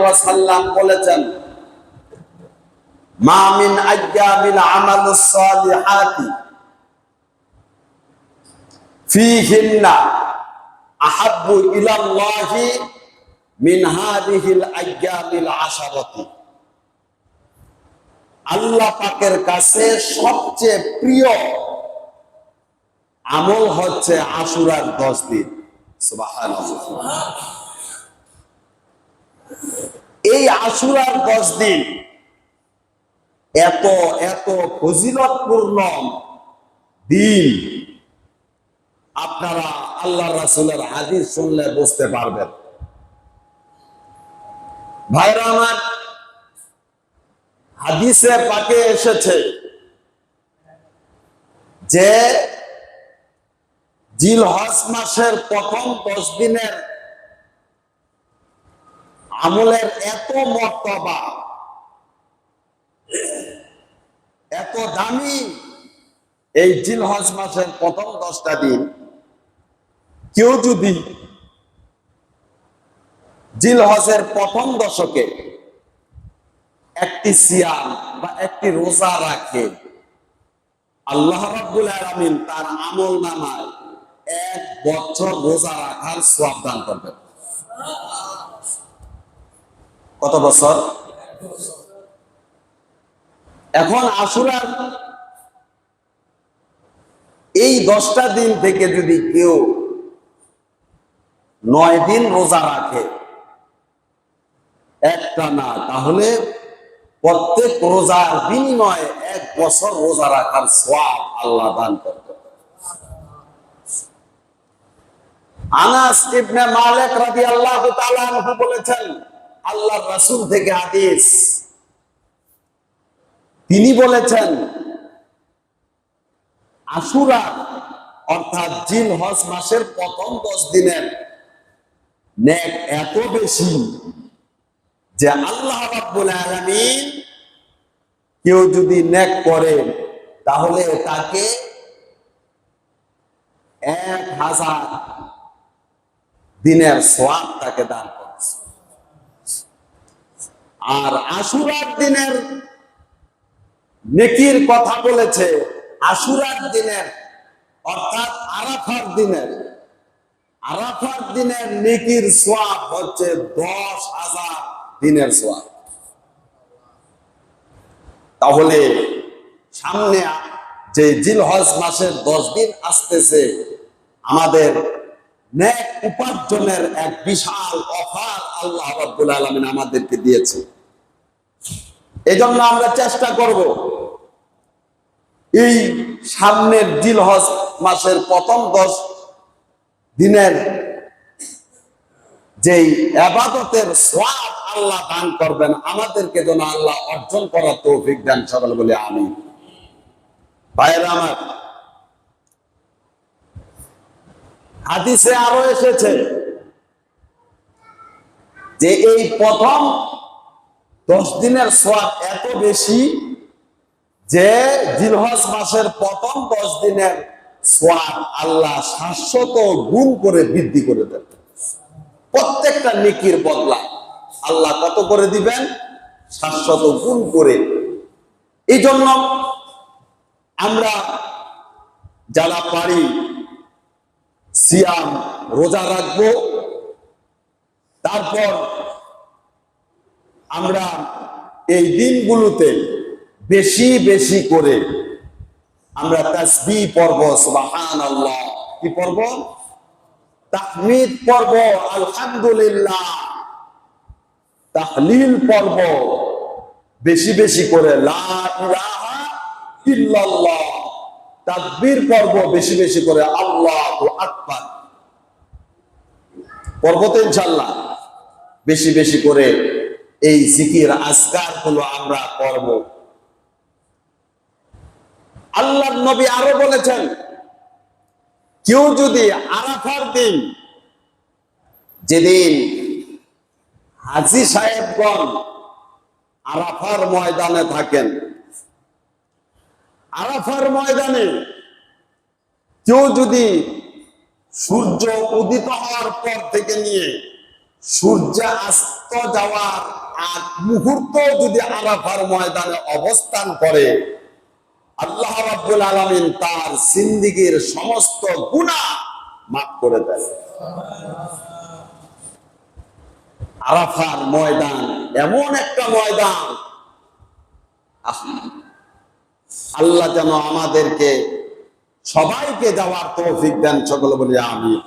ওয়াসাল্লাম বলেছেন, মা মিন আইয়ামিল আমালুস সালিহাতি ফীহিন্না আহাব্বু ইলাল্লাহি মিন হাদিহিল আইয়ামিল আশারাতি। আল্লাহ পাকের কাছে সবচেয়ে প্রিয় আমল হচ্ছে আশুরার 10 দিন। সুবহানাল্লাহ। এই আশুরার 10 দিন এত এত ফজিলতপূর্ণ দিন, আপনারা আল্লাহ রাসূলের হাদিস শুনলে বুঝতে পারবেন। ভাইরা আমার, হাদিসে পাকে এসেছে যে জিলহজ মাসের প্রথম 10 দিনের আমলের এত মর্তবা, এত দামি এই জিলহজ মাসের প্রথম 10টা দিন। কেউ যদি জিলহজের প্রথম দশকে একটি সিয়াম বা একটি রোজা রাখে, আল্লাহ রাব্বুল আলামিন তার আমল নামায় 1 বছর রোজা রাখার সওয়াব দান করবেন। কত বছর? এখন আশুরার এই 10টা দিন থেকে যদি কেউ 9 দিন রোজা রাখে একটানা, তাহলে প্রত্যেক রোজার বিনিময়ে 1 বছর রোজা রাখার সওয়াব আল্লাহ দান করবেন। আনাস ইবনে মালিক রাদিয়াল্লাহু তাআলা আনহু বলেছেন, আল্লাহর রাসূল থেকে হাদিস, তিনি বলেছেন, আশুরা অর্থাৎ জিলহজ মাসের প্রথম 10 দিনের নেক এত বেশি যে আল্লাহ রাব্বুল আলামিন কেউ যদি নেক করে তাহলে তাকে 1000 দিনের সওয়াব তাকে দান করছে। আর আশুরার দিনের নেকির কথা বলেছে, আশুরার দিনের অর্থাৎ আরাফার দিনের নেকির সওয়াব হচ্ছে 10,000 দিনের সওয়াব। তাহলে সামনে যে জিলহজ মাসের 10 দিন আসতেছে, আমাদের নেক উপার্জনের এক বিশাল অফার আল্লাহ রাব্বুল আলামিন আমাদেরকে দিয়েছে। এজন্য আমরা চেষ্টা করব এই সামনের জিলহজ মাসের প্রথম 10 দিনের যেই ইবাদতের সওয়াব আল্লাহ দান করবেন, আমাদেরকে যেন আল্লাহ অর্জন করার তৌফিক দেন। সকলে বলি আমিন। ভাইরা আমার, হাদিসে আরো এসেছে যে এই প্রথম 10 দিনের সওয়াব এত বেশি যে জিলহজ মাসের প্রথম 10 দিনের সওয়াব আল্লাহ 700 গুণ করে বৃদ্ধি করে দেন। প্রত্যেকটা নেকির বদলা আল্লাহ কত করে দিবেন? 700 গুণ করে। এই জন্য আমরা যারা পারি সিয়াম রোজা রাখবো, তারপর আমরা এই দিনগুলোতে বেশি বেশি করে আমরা তাসবিহ পড়ব, সুবহানাল্লাহ, কি পড়ব? তাহমিদ পড়ব, আলহামদুলিল্লাহ, তাহলিল পড়ব, বেশি বেশি করে লা ইলাহা ইল্লাল্লাহ, তাকবীর পড়ব, বেশি বেশি করে আল্লাহু আকবার পড়ব তো ইনশাআল্লাহ। বেশি বেশি করে এই জিকির আজকার গুলো আমরা পড়ব। আল্লাহর নবী আরো বলেছেন, কেউ যদি আরাফার দিন, যেদিন হাজী সাহেবগণ আরাফার ময়দানে থাকেন, আরাফার ময়দানে কেউ যদি সূর্য উদিত হওয়ার পর থেকে নিয়ে সূর্য অস্ত যাওয়ার আগ মুহূর্ত যদি আরাফার ময়দানে অবস্থান করে, আল্লাহ রাব্বুল আলামিন তার জিন্দেগীর সমস্ত গুনাহ মাফ করে দেন। আরাফার ময়দান এমন একটা ময়দান, আল্লাহ যেন আমাদেরকে সবাইকে যাওয়ার তৌফিক দেন, সকলে বলি আমিন।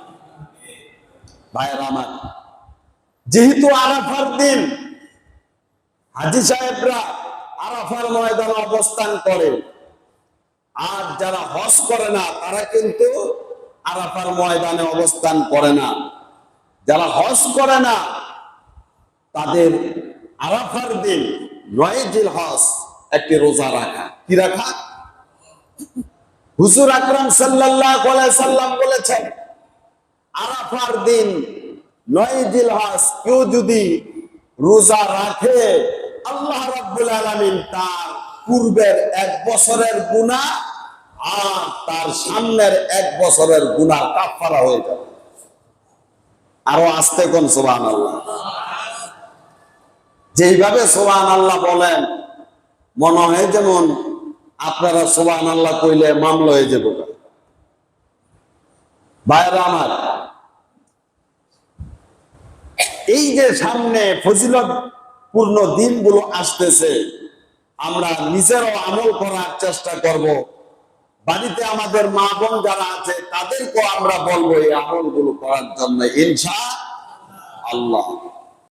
ভাইয়েরা আমার, যেহেতু আরাফার দিন হাজী সাহেবরা আরাফার ময়দানে অবস্থান করে, আর যারা হজ করে না তারা কিন্তু আরাফার ময়দানে অবস্থান করে না। যারা হজ করে না তাদের আরাফার দিন 9 জিলহজ একটি রোজা রাখা। কি রাখা? হুজুর আকরাম সাল্লাল্লাহু আলাইহি সাল্লাম বলেছেন, আরাফার দিন 9 জিলহজ কেউ যদি রোজা রাখে, আল্লাহ রাব্বুল আলামিন তার পূর্বের 1 বছরের গুনাহ আর তার সামনের 1 বছরের গুনাহ কাফারা হয়ে যাবে। আরো আস্তে কোন সুবহানাল্লাহ। যেইভাবে সুবহানাল্লাহ বলেন মনে হয় যেমন আপনারা সুবহানাল্লাহ কইলে মামলা হয়ে যাবে। ভাইরা আমার, এই যে সামনে ফজিলতপূর্ণ দিনগুলো আসতেছে, আমরা নিজেরাও আমল করার চেষ্টা করব। বাড়িতে আমাদের মা বোন যারা আছে তাদেরকেও আমরা বলবো এই আমলগুলো করার জন্য ইনশাআল্লাহ।